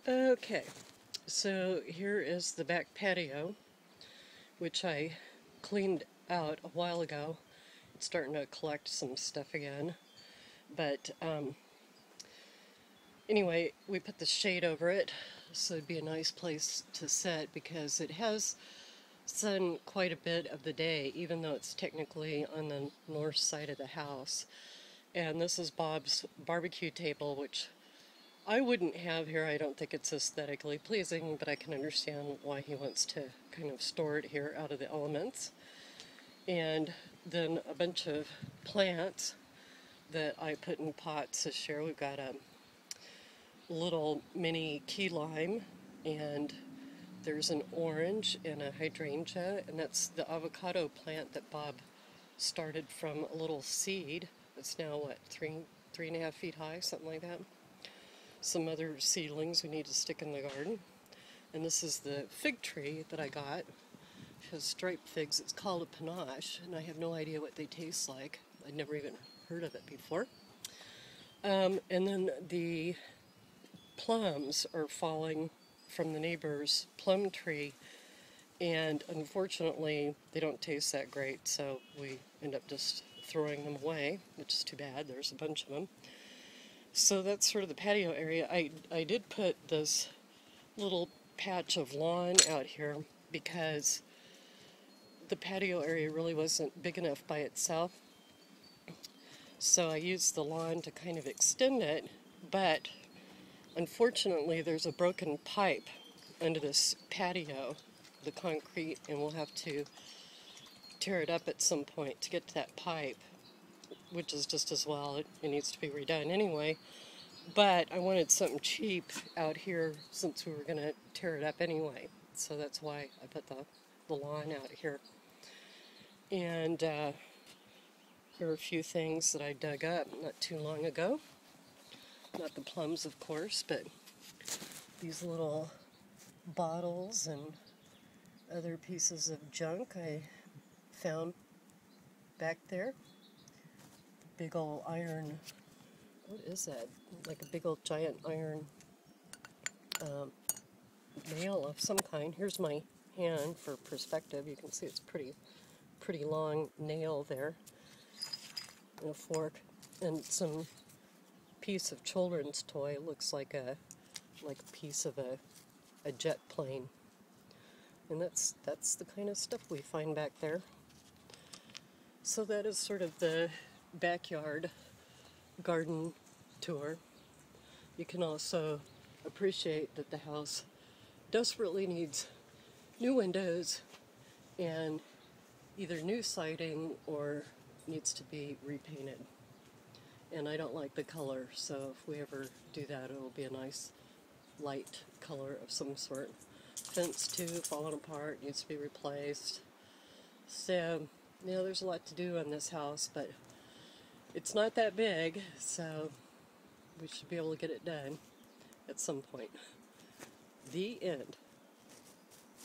Okay, so here is the back patio, which I cleaned out a while ago. It's starting to collect some stuff again. But anyway, we put the shade over it, so it'd be a nice place to sit because it has sun quite a bit of the day, even though it's technically on the north side of the house. And this is Bob's barbecue table, which I wouldn't have here. I don't think it's aesthetically pleasing, but I can understand why he wants to kind of store it here out of the elements. And then a bunch of plants that I put in pots this year. We've got a little mini key lime, and there's an orange and a hydrangea, and that's the avocado plant that Bob started from a little seed. It's now, what, 3.5 feet high, something like that. Some other seedlings we need to stick in the garden. And this is the fig tree that I got. It has striped figs. It's called a panache, and I have no idea what they taste like. I'd never even heard of it before. And then the plums are falling from the neighbor's plum tree, and unfortunately they don't taste that great, so we end up just throwing them away, which is too bad. There's a bunch of them. So that's sort of the patio area. I did put this little patch of lawn out here because the patio area really wasn't big enough by itself. So I used the lawn to kind of extend it, but unfortunately there's a broken pipe under this patio, the concrete, and we'll have to tear it up at some point to get to that pipe, which is just as well. It needs to be redone anyway. But I wanted something cheap out here since we were going to tear it up anyway. So that's why I put the lawn out here. And there are a few things that I dug up not too long ago. Not the plums, of course, but these little bottles and other pieces of junk I found back there. Big old iron. What is that? Like a big old giant iron nail of some kind. Here's my hand for perspective. You can see it's pretty long nail there. And a fork and some piece of children's toy. Looks like a piece of a jet plane. And that's the kind of stuff we find back there. So that is sort of the backyard garden tour. You can also appreciate that the house desperately needs new windows and either new siding or needs to be repainted. And I don't like the color, so if we ever do that, it'll be a nice light color of some sort. Fence too, falling apart, needs to be replaced. So, there's a lot to do on this house, but it's not that big, so we should be able to get it done at some point. The end.